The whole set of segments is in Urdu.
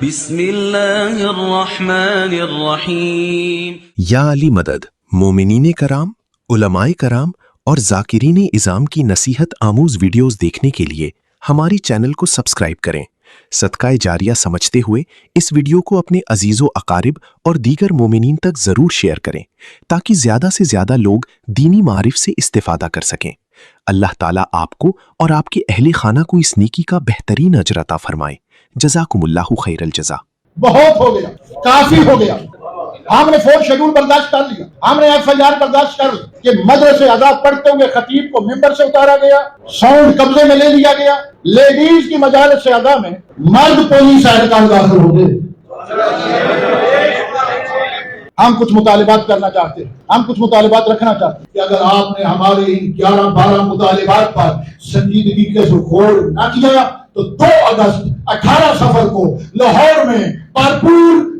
بسم اللہ الرحمن الرحیم۔ یا علی مدد، مومنین کرام، علماء کرام اور ذاکرین اعظام کی نصیحت آموز ویڈیوز دیکھنے کے لیے ہماری چینل کو سبسکرائب کریں۔ صدقہ جاریہ سمجھتے ہوئے اس ویڈیو کو اپنے عزیز و اقارب اور دیگر مومنین تک ضرور شیئر کریں تاکہ زیادہ سے زیادہ لوگ دینی معارف سے استفادہ کر سکیں۔ اللہ تعالیٰ آپ کو اور آپ کے اہل خانہ کو اس نیکی کا بہترین اجر عطا فرمائے۔ جزاکم اللہ خیر الجزا۔ بہت ہو گیا، کافی ہو گیا۔ ہم نے 4 شیڈول برداشت کر لیا، ہم نے FIR برداشت کر لی کہ مدرسے آزاد پڑھتے ہوئے خطیب کو ممبر سے اتارا گیا، ساؤنڈ قبضے میں لے لیا گیا، لیڈیز کی مجالس اعضاء میں مرد پولیس اہلکار داخل ہو گئے۔ ہم کچھ مطالبات کرنا چاہتے ہیں، ہم کچھ مطالبات رکھنا چاہتے ہیں کہ اگر آپ نے ہمارے 11-12 مطالبات پر سنجیدگی کے غور نہ کیا تو 2 اگست 18 صفر کو لاہور میں پر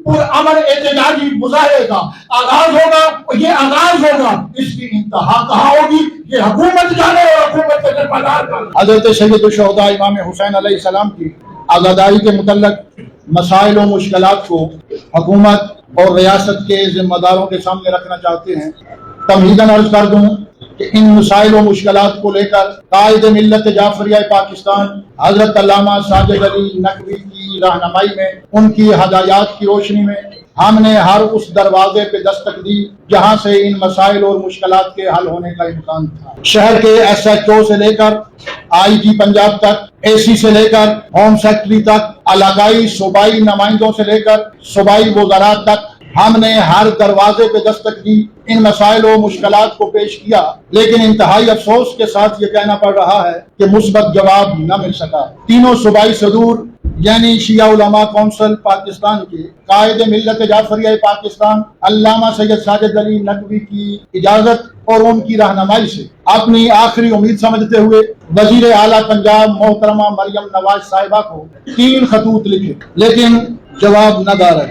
امن احتجاجی مظاہرے کا آغاز ہوگا، اور یہ آغاز ہوگا، اس کی انتہا کہاں ہوگی یہ حکومت جانے اور حکومت کے ذمہ دار جانے۔ حضرت سید الشہداء امام حسین علیہ السلام کی آزاداری کے متعلق مسائل و مشکلات کو حکومت اور ریاست کے ذمہ داروں کے سامنے رکھنا چاہتے ہیں۔ تمہیداً عرض کر دوں کہ ان مسائل و مشکلات کو لے کر قائد ملت جعفریہ پاکستان حضرت علامہ ساجد علی نقوی کی رہنمائی میں، ان کی ہدایات کی روشنی میں ہم نے ہر اس دروازے پہ دستک دی جہاں سے ان مسائل اور مشکلات کے حل ہونے کا امکان تھا۔ شہر کے SHO سے لے کر IG پنجاب تک، AC سے لے کر ہوم سیکرٹری تک، علاقائی صوبائی نمائندوں سے لے کر صوبائی وزراء تک ہم نے ہر دروازے پہ دستک دی، ان مسائل و مشکلات کو پیش کیا، لیکن انتہائی افسوس کے ساتھ یہ کہنا پڑ رہا ہے کہ مثبت جواب نہ مل سکا۔ تینوں صوبائی صدور یعنی شیعہ علماء کونسل پاکستان کے قائد ملت جعفریہ پاکستان علامہ سید ساجد علی نقوی کی اجازت اور ان کی رہنمائی سے اپنی آخری امید سمجھتے ہوئے وزیر اعلیٰ پنجاب محترمہ مریم نواز صاحبہ کو 3 خطوط لکھے، لیکن جواب نہ دارت۔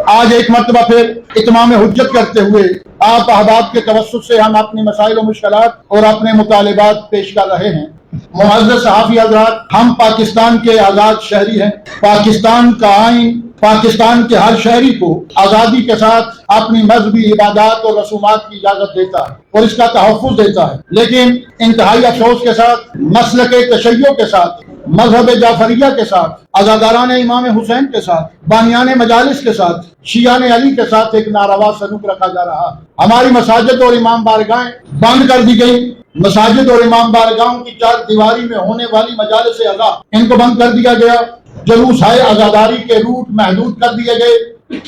آج ایک مرتبہ پھر اتمام حجت کرتے ہوئے آپ احباب کے توسط سے ہم اپنی مسائل و مشکلات اور اپنے مطالبات پیش کر رہے ہیں۔ معزز صحافی حضرات، ہم پاکستان کے آزاد شہری ہیں۔ پاکستان کا آئین پاکستان کے ہر شہری کو آزادی کے ساتھ اپنی مذہبی عبادات اور رسومات کی اجازت دیتا ہے اور اس کا تحفظ دیتا ہے، لیکن انتہائی افسوس کے ساتھ، مسلک تشیع کے ساتھ، مذہب جعفریہ کے ساتھ، عزاداران امام حسین کے ساتھ، بانیان مجالس کے ساتھ، شیعان علی کے ساتھ ایک ناروا سلوک رکھا جا رہا ہے۔ ہماری مساجد اور امام بارگاہیں بند کر دی گئی۔ مساجد اور امام بارگاہوں کی 4 دیواری میں ہونے والی مجالس اعضاء ان کو بند کر دیا گیا۔ جلوس ہے عزاداری کے روٹ محدود کر دیے گئے۔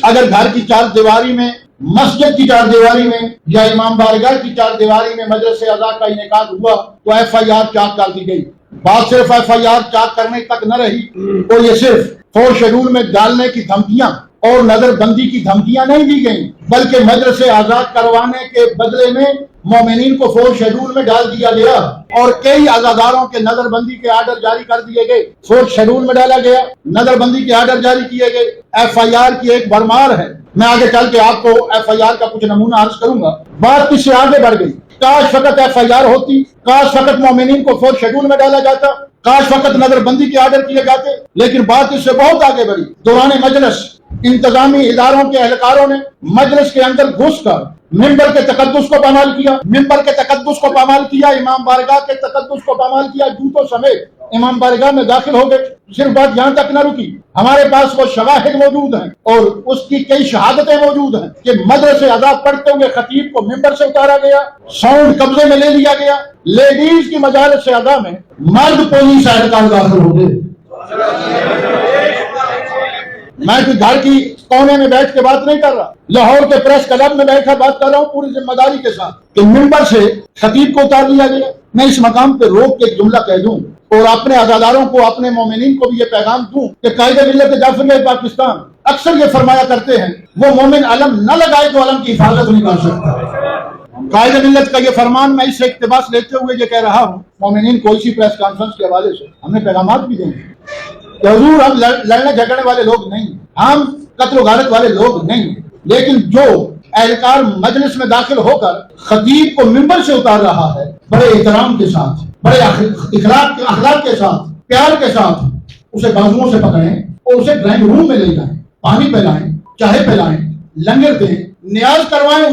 اگر گھر کی 4 دیواری میں، مسجد کی 4 دیواری میں یا امام بارگاہ کی 4 دیواری میں مجلس اعضاء کا انعقاد ہوا تو FIR چاک کر دی گئی۔ بات صرف FIR چاک کرنے تک نہ رہی، اور یہ صرف 4 شیڈول میں ڈالنے کی دھمکیاں اور نظر بندی کی دھمکیاں نہیں دی گئیں، بلکہ مدرسے آزاد کروانے کے بدلے میں مومنین کو 4 شیڈول میں ڈال دیا گیا اور کئی عزاداروں کے نظر بندی کے آرڈر جاری کر دیے گئے۔ 4 شیڈول میں ڈالا گیا، نظر بندی کے آرڈر جاری کیے گئے۔ FIR کی ایک بھرمار ہے۔ میں آگے چل کے آپ کو FIR کا کچھ نمونہ عرض کروں گا۔ بات کس سے آگے بڑھ گئی؟ کاش فقط FIR ہوتی، کاش فقط مومنین کو 4 شیڈول میں ڈالا جاتا، کاش فقط نظر بندی کے آرڈر کیے جاتے، لیکن بات اس سے بہت آگے بڑھی۔ دوران مجلس انتظامی اداروں کے اہلکاروں نے مجلس کے اندر گھس کر ممبر کے تقدس کو پامال کیا، ممبر کے تقدس کو پامال کیا، امام بارگاہ کے تقدس کو پامال کیا، جوتوں سمیت امام بارگاہ میں داخل ہو گئے۔ صرف بات یہاں تک نہ رکی، ہمارے پاس وہ شواہد موجود ہیں اور اس کی کئی شہادتیں موجود ہیں کہ مدرسے آزاد پڑھتے ہوئے خطیب کو ممبر سے اتارا گیا، ساؤنڈ قبضے میں لے لیا گیا، لیڈیز کی مجالس اعضاء میں مرد پولیس اہلکار داخل ہو گئے۔ میں کوئی گھر کی کونے میں بیٹھ کے بات نہیں کر رہا، لاہور کے پریس کلب میں بیٹھا بات کر رہا ہوں پوری ذمہ داری کے ساتھ کہ ممبر سے خطیب کو اتار لیا گیا۔ میں اس مقام پہ روک کے ایک جملہ کہہ دوں اور اپنے عزاداروں کو، اپنے مومنین کو بھی یہ پیغام دوں کہ قائد ملت جعفریہ پاکستان اکثر یہ فرمایا کرتے ہیں وہ مومن علم نہ لگائے تو علم کی حفاظت نہیں کر سکتا۔ قائد ملت کا یہ فرمان میں اس سے اقتباس لیتے ہوئے یہ کہہ رہا ہوں، مومنین کو اسی پریس کانفرنس کے حوالے سے ہم نے پیغامات بھی دیں کہ حضور ہم لڑنے جھگڑنے والے لوگ نہیں، ہم قتل و غارت والے لوگ نہیں، لیکن جو اہلکار مجلس میں داخل ہو کر خطیب کو ممبر سے اتار رہا ہے بڑے احترام کے ساتھ، بڑے اخلاق کے ساتھ، پیار کے ساتھ اسے بازوؤں سے پکڑیں اور اسے ڈرائنگ روم میں لے جائیں، پانی پلائیں، چائے پلائیں، لنگر دیں، نیاز کروائیں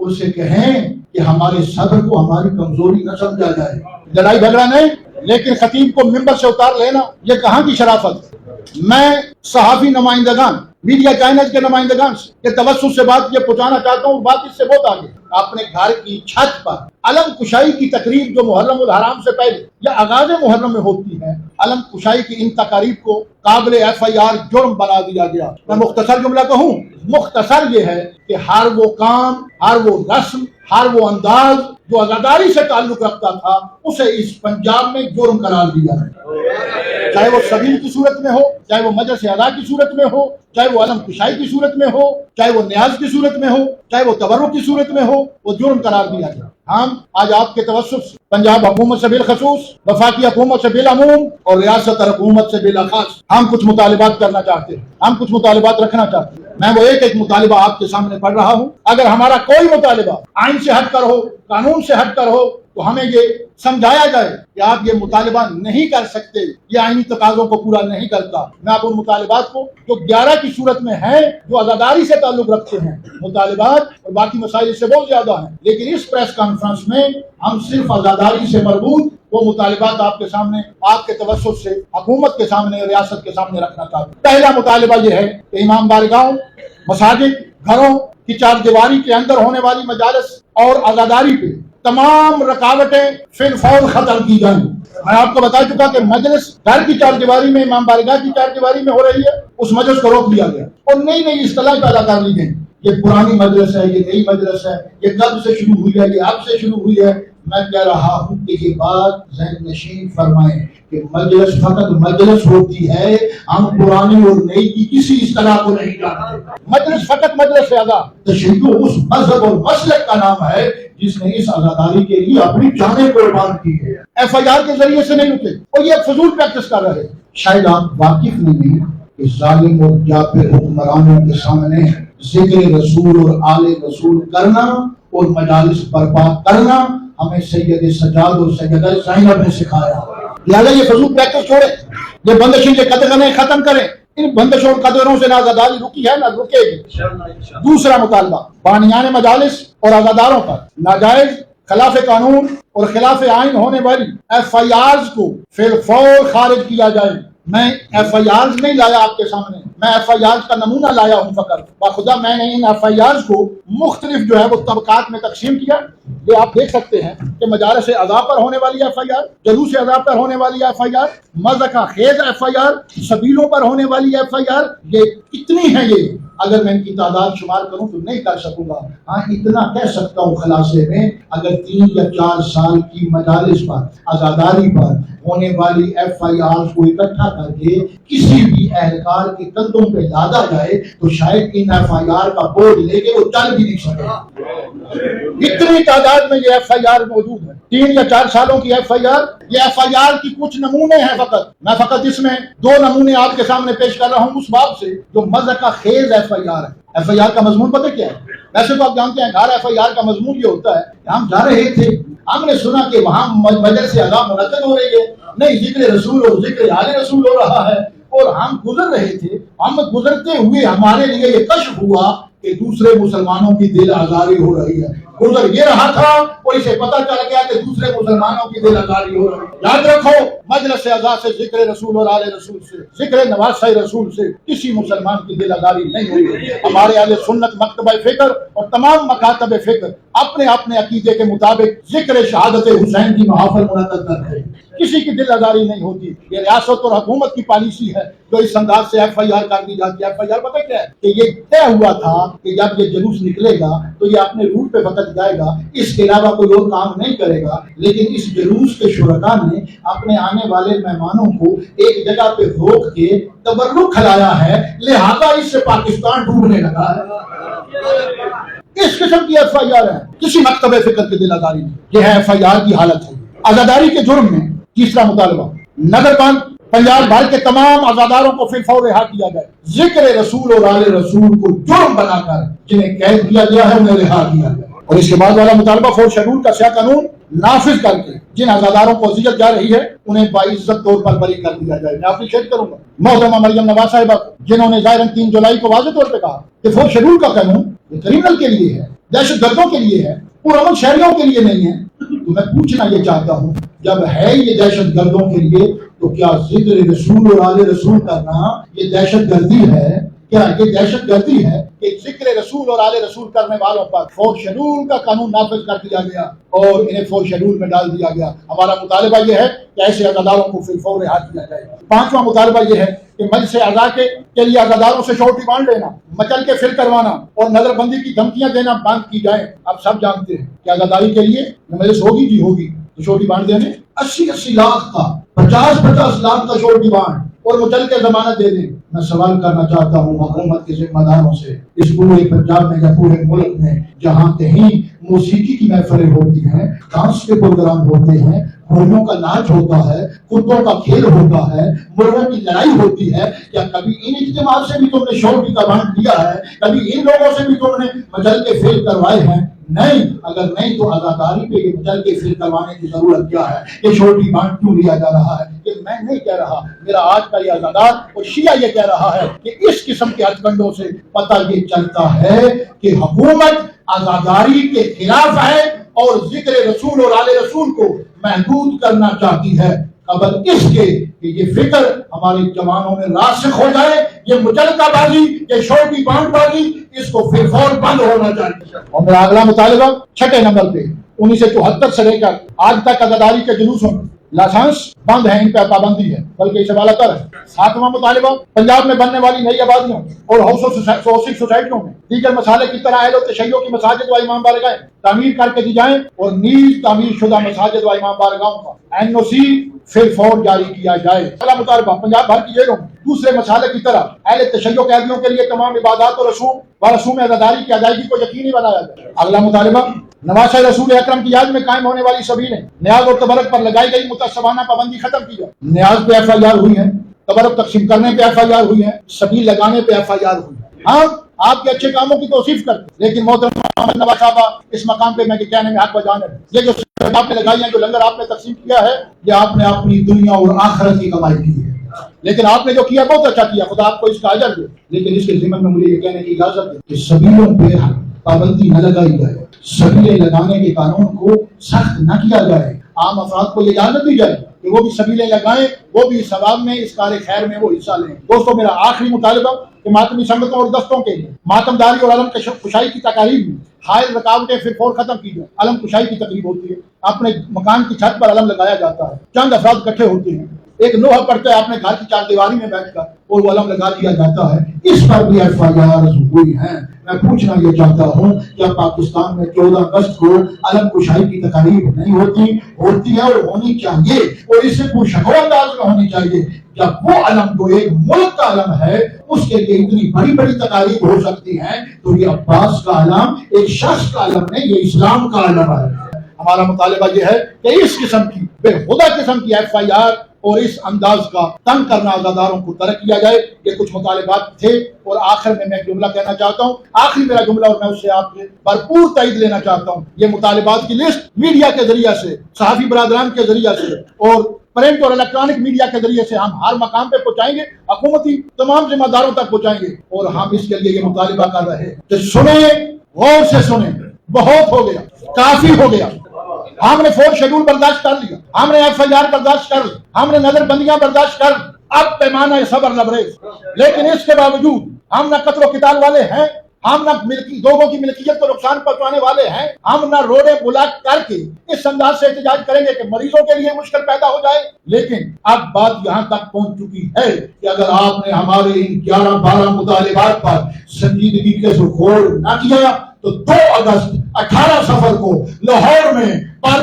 اسے کہیں کہ ہمارے صبر کو ہماری کمزوری نہ سمجھا جائے۔ لڑائی جھگڑا نہیں، لیکن خطیب کو ممبر سے اتار لینا یہ کہاں کی شرافت؟ میں صحافی نمائندگان، میڈیا چینل کے نمائندگان سے یہ توسط سے بات یہ پہنچانا چاہتا ہوں، بات اس سے بہت آگے۔ اپنے گھر کی چھت پر علم کشائی کی تقریب جو محرم الحرام سے پہلے یا آغاز محرم میں ہوتی ہے، علم کشائی کی ان تقاریب کو قابل FIR جرم بنا دیا گیا۔ میں مختصر جملہ کہوں، مختصر یہ ہے کہ ہر وہ کام، ہر وہ رسم، ہر وہ انداز جو عزاداری سے تعلق رکھتا تھا اسے اس پنجاب میں جرم قرار دیا ہے، چاہے وہ سبیل کی صورت میں ہو، چاہے وہ مجلس اعلیٰ کی صورت میں ہو، چاہے وہ علم کشائی کی صورت میں ہو، چاہے وہ نیاز کی صورت میں ہو، چاہے وہ تبرک کی صورت میں ہو، وہ جرم قرار دیا گیا۔ ہم آج آپ کے توسط سے پنجاب حکومت سے بالخصوص، وفاقی حکومت سے بالعموم اور ریاست حکومت سے بالاخص ہم کچھ مطالبات کرنا چاہتے ہیں، ہم کچھ مطالبات رکھنا چاہتے ہیں۔ میں وہ ایک مطالبہ آپ کے سامنے پڑھ رہا ہوں۔ اگر ہمارا کوئی مطالبہ آئین سے ہٹ کر ہو، قانون سے ہٹ کر ہو، تو ہمیں یہ سمجھایا جائے کہ آپ یہ مطالبہ نہیں کر سکتے، یہ آئینی تقاضوں کو پورا نہیں کرتا۔ میں آپ ان مطالبات کو جو 11 کی صورت میں ہیں، جو عزاداری سے تعلق رکھتے ہیں مطالبات، اور باقی مسائل اس سے بہت زیادہ ہیں، لیکن اس پریس کانفرنس میں ہم صرف عزاداری سے مربوط وہ مطالبات آپ کے سامنے، آپ کے توسط سے حکومت کے سامنے، ریاست کے سامنے رکھنا چاہتے ہیں۔ پہلا مطالبہ یہ ہے کہ امام بارگاہوں، مساجد، گھروں کی چار دیواری کے اندر ہونے والی مجالس اور عزاداری پہ تمام رکاوٹیں فی الفور ختم کی جائیں۔ میں آپ کو بتا چکا کہ مجلس گھر کی چار دیواری میں، امام بارگاہ کی چار دیواری میں ہو رہی ہے، اس مجلس کو روک دیا گیا اور نئی نئی اصطلاح پیدا کر لی گئی، یہ پرانی مجلس ہے، یہ نئی مجلس ہے، یہ کب سے شروع ہوئی ہے، یہ اب سے شروع ہوئی ہے۔ میں کہہ رہا ہوں کہ یہ بات ذہن نشین فرمائیں کہ مجلس فقط مجلس ہوتی ہے، ہم پرانی اور نئی کی کسی اصطلاح کو نہیں جانتے۔ مجلس فقط مجلس سے آزاد تشیع اس مذہب اور مسلک کا نام ہے جس نے اس عزاداری کے لیے اپنی جانیں قربان کی ہے۔ FIR کے ذریعے سے نہیں رکے اور یہ فضول پریکٹس کر رہے۔ شاید آپ واقف نہیں ہیں کہ ظالم اور جابر حکمرانوں کے سامنے ذکر رسول اور آل رسول کرنا اور مجالس برپا کرنا ہمیں سید سجاد اور سیدہ زینب نے سکھایا۔ لہٰذا یہ فضول پریکٹس چھوڑیں، یہ بندشیں، یہ قدغنیں ختم کریں۔ ان بندشوں اور قدروں سے نہ عزاداری رکی ہے نہ رکے گی۔ دوسرا مطالبہ، بانیان مجالس اور عزاداروں پر ناجائز، خلاف قانون اور خلاف آئین ہونے والی FIRs کو فی الفور خارج کیا جائے۔ میں FIRs نہیں لایا آپ کے سامنے، میں FIRs کا نمونہ لایا ہوں فقط۔ باخدا میں نے ان FIRs کو مختلف جو ہے وہ طبقات میں تقسیم کیا۔ یہ آپ دیکھ سکتے ہیں کہ مجالس عذاب پر ہونے والی FIR، جلوس عذاب پر ہونے والی FIR، مذہق خیز FIR، سبیلوں پر ہونے والی FIR، یہ کتنی ہیں یہ؟ اگر میں ان کی تعداد شمار کروں تو نہیں کر سکوں گا۔ ہاں اتنا کہہ سکتا ہوں خلاصے میں، اگر 3 یا 4 سال کی مجالس پر، عزاداری پر ہونے والی FIR کو اکٹھا کر کے کسی بھی اہلکار کے کندھوں پہ لادا جائے تو شاید ان FIR کا بوجھ لے کے وہ چل بھی نہیں سکے۔ اتنی تعداد میں یہ FIR موجود ہے، 3 یا 4 سالوں کی FIR۔ یہ FIR کی کچھ نمونے ہیں فقط، میں فقط اس میں 2 نمونے آپ کے سامنے پیش کر رہا ہوں اس باب سے جو مذہق خیز FIR ہے۔ FIR کا مضمون پتہ کیا ہے؟ ویسے تو آپ جانتے ہیں گھر FIR کا مضمون یہ ہوتا ہے کہ ہم جا رہے تھے، ہم نے سنا کہ وہاں مجلس عذاب منعقد ہو رہی ہے، نہیں ذکر رسول اور ذکر آل رسول ہو رہا ہے، اور ہم گزر رہے تھے، ہم گزرتے ہوئے ہمارے لیے یہ کشف ہوا کہ دوسرے مسلمانوں کی دل آزاری ہو رہی ہے۔ گزر یہ رہا تھا اور اسے پتہ چل گیا کہ دوسرے مسلمانوں کی دل آزاری ہو رہی ہے۔ یاد رکھو، مجلس عزا سے، ذکر رسول اور آل رسول سے، ذکر نواسہ رسول سے کسی مسلمان کی دل آزاری نہیں ہوئی۔ ہمارے اہل سنت مکتبہ فکر اور تمام مکاتب فکر اپنے اپنے عقیدے کے مطابق ذکر شہادت حسین کی محافل منعقد کرتے ہیں، کسی کی دل آزاری نہیں ہوتی۔ یہ ریاست اور حکومت کی پالیسی ہے جو اس انداز سے FIR کر دی جاتی ہے۔ FIR پتہ کیا ہے کہ یہ طے ہوا تھا کہ جب یہ جلوس نکلے گا تو یہ اپنے روٹ پہ بھٹک جائے گا، اس کے علاوہ کوئی اور کام نہیں کرے گا، لیکن اس جلوس کے شرکاء نے اپنے آنے والے مہمانوں کو ایک جگہ پہ روک کے تبرک کھلایا ہے، لہذا اس سے پاکستان ڈوبنے لگا ہے۔ اس قسم کی FIR ہے، کسی مکتبہ فکر کی دل آزاری نہیں، یہ ہے FIR کی حالت ہے۔ عزاداری کے جرم میں تیسرا مطالبہ، نگر بند پنجاب بھر کے تمام عزاداروں کو فی الفور رہا کیا جائے۔ ذکر رسول اور آل رسول کو جرم بنا کر جنہیں قید کیا گیا ہے انہیں رہا کیا جائے۔ اور اس کے بعد والا مطالبہ 4 شیڈول کا سیاہ قانون نافذ کر کے جن عزاداروں کو اذیت جا رہی ہے انہیں باعزت طور پر بری کر دیا جائے. میں اپریشیٹ کروں گا محترمہ مریم نواز صاحبہ کو جنہوں نے ظاہراً 3 جولائی کو واضح طور پہ کہا کہ 4 شیڈول کا قانون یہ کریمنل کے لیے ہے, دہشت گردوں کے لیے ہے, پرامن شہریوں کے لیے نہیں ہے. تو میں پوچھنا یہ چاہتا ہوں جب ہے یہ دہشت گردوں کے لیے تو کیا ذکر رسول اور آل رسول کرنا یہ دہشت گردی ہے؟ کیا یہ دہشت گردی ہے کہ ذکر رسول اور آل رسول کرنے والوں پر 4 شیڈول کا قانون نافذ کر دیا گیا اور انہیں 4 شیڈول میں ڈال دیا گیا؟ ہمارا مطالبہ یہ ہے کہ ایسے عزاداروں کو فی الفور رہا کیا جائے. 5واں مطالبہ یہ ہے کہ مجلس اعضاء کے لیے عزاداروں سے شورٹی بانڈ لینا, مچل کے فل کروانا اور نظر بندی کی دھمکیاں دینا بند کی جائیں. اب سب جانتے ہیں کہ عزاداری کے لیے مجلس ہوگی جی ہوگی تو شورٹی بانڈ دینے 80 لاکھ کا 50 لاکھ کا شورٹی بانڈ اور مچل کے ضمانت دے دیں. میں سوال کرنا چاہتا ہوں حکومت کے ذمہ داروں سے, اس پورے پنجاب میں یا پورے ملک میں جہاں کہیں موسیقی کی محفلیں ہوتی ہیں, ڈانس کے پروگرام ہوتے ہیں, گھوڑیوں کا ناچ ہوتا ہے, کتوں کا کھیل ہوتا ہے, مرغوں کی لڑائی ہوتی ہے, کیا کبھی ان اجتماع سے بھی تم نے شورٹی کا بانڈ دیا ہے؟ کبھی ان لوگوں سے بھی تم نے مچل کے فیل کروائے ہیں؟ نہیں. اگر نہیں تو عزاداری پہ یہ مچل کے فیل کروانے کی ضرورت کیا ہے؟ یہ شورٹی بانڈ کیوں لیا جا رہا ہے؟ کہ میں نہیں کہہ رہا, میرا آج کا یہ عزادار اور شیعہ یہ کہہ رہا ہے کہ اس قسم کے ہتھ کنڈوں سے پتہ یہ چلتا ہے کہ حکومت عزاداری کے خلاف ہے اور ذکر رسول اور آل رسول کو محدود کرنا چاہتی ہے. قبل اس کے کہ یہ فکر ہمارے جوانوں میں راسخ ہو جائے, یہ مچلکہ بازی, یہ شورٹی بانڈ بازی, اس کو فی الفور بند ہونا چاہیے. اور میرا اگلا مطالبہ 6 نمبر پہ 1974 سے لے کر آج تک عزاداری کے جلوسوں میں لائسنس بند ہے, ان پہ پابندی ہے, بلکہ اس سے بالا تر ہے. 7واں مطالبہ پنجاب میں بننے والی نئی آبادیوں اور ہاؤسنگ سوسائٹیوں میں دیگر مسالے کی طرح اہل و تشیع کی مساجد و امام بارگاہیں تعمیر کر کے دی جائیں اور نیز تعمیر شدہ مساجد و امام بارگاہوں کا NOC فی الفور جاری کیا جائے. اگلا مطالبہ پنجاب بھر کی جیلوں میں دوسرے مسالے کی طرح اہل تشیع قیدیوں کے لیے تمام عبادات و رسوم عزاداری کی ادائیگی کو یقینی بنایا جائے. اگلا مطالبہ نواز رسول اکرم کی یاد میں قائم ہونے والی سبیلیں نیاز اور تبرک پر لگائی گئی متعصبانہ پابندی ختم کی جائے. نیاز پہ FIR ہوئی ہے, تبرک تقسیم کرنے پہ FIR ہوئی ہے, سبیل لگانے پہ FIR ہوئی ہے. ہاں آپ کے اچھے کاموں کی توصیف کرتے, لیکن محترم نواز صاحبہ اس مقام پہ میں کہنے میں حق بجانے یہ جو آپ نے لگائی ہیں, جو لنگر آپ نے تقسیم کیا ہے, یہ آپ نے اپنی دنیا اور آخرت کی کمائی کی ہے. لیکن آپ نے جو کیا بہت اچھا کیا, خدا آپ کو اس کا اجر دے. لیکن اس کے ضمن میں مجھے یہ کہنے کی اجازت ہے کہ سبیلوں پہ پابندی نہ لگائی جائے, سبیلیں لگانے کے قانون کو سخت نہ کیا جائے. عام افراد کو یہ اجازت دی جائے کہ وہ بھی سبیلیں لگائیں, وہ بھی ثواب میں اس کار خیر میں وہ حصہ لیں. دوستو میرا آخری مطالبہ کہ ماتمی سنگتوں اور دستوں کے لیے ماتم داری اور علم کشائی کی تقاریب میں حائل رکاوٹیں فی الفور ختم کی جائیں. علم کشائی کی تقریب ہوتی ہے, اپنے مکان کی چھت پر علم لگایا جاتا ہے, چند افراد اکٹھے ہوتے ہیں, ایک نوحہ پڑتا ہے اپنے گھر کی چار دیواری میں بیٹھ کر اور وہ علم لگا دیا جاتا ہے. اس پر بھی FIR ہوئی ہیں. میں پوچھنا یہ چاہتا ہوں کیا پاکستان میں 14 اگست کو علم کشائی کی تقاریب نہیں ہوتی ہے اور ہونی چاہیے, اور اس سے پرشکو انداز میں ہونی چاہیے. جب وہ علم جو ایک ملک کا علم ہے اس کے لیے اتنی بڑی بڑی تقاریب ہو سکتی ہیں, تو یہ عباس کا علم ایک شخص کا علم نہیں, یہ اسلام کا علم ہے. ہمارا مطالبہ یہ ہے کہ اس قسم کی بے خدا قسم کی FIR اور اس انداز کا تنگ کرنا عزاداروں کو ترک کیا جائے. یہ کچھ مطالبات تھے اور آخر میں ایک جملہ کہنا چاہتا ہوں, آخری میرا جملہ, اور میں اس سے آپ سے بھرپور تائید لینا چاہتا ہوں. یہ مطالبات کی لسٹ میڈیا کے ذریعے سے, صحافی برادران کے ذریعے سے اور پرنٹ اور الیکٹرانک میڈیا کے ذریعے سے ہم ہر مقام پہ پہنچائیں گے, حکومتی تمام ذمہ داروں تک پہنچائیں گے. اور ہم اس کے لیے یہ مطالبہ کر رہے ہیں کہ سنیں, غور سے سنیں, بہت ہو گیا, کافی ہو گیا. ہم نے 4 شیڈول برداشت کر لیا, ہم نے FIR برداشت کر لی, ہم نے نظر بندیاں برداشت کر لی, اب پیمانہ صبر لبریز. لیکن اس کے باوجود ہم نہ قتل و قتال والے ہیں, ہم نہ لوگوں کی ملکیت کو نقصان پہنچانے والے ہیں, ہم نہ روڈیں بلاک کر کے اس انداز سے احتجاج کریں گے کہ مریضوں کے لیے مشکل پیدا ہو جائے. لیکن اب بات یہاں تک پہنچ چکی ہے کہ اگر آپ نے ہمارے ان 11-12 مطالبات پر سنجیدگی کے سرخوڑ نہ کیا تو 2 اگست 18 صفر کو لاہور میں پر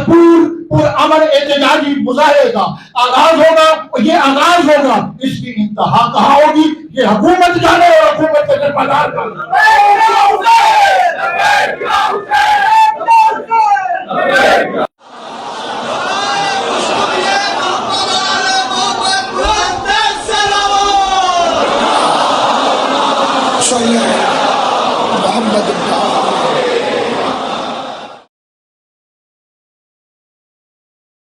امن احتجاجی مظاہرے کا آغاز ہوگا, اور یہ آغاز ہوگا, اس کی انتہا کہاں ہوگی یہ حکومت جانے اور حکومت کے ذمہ دار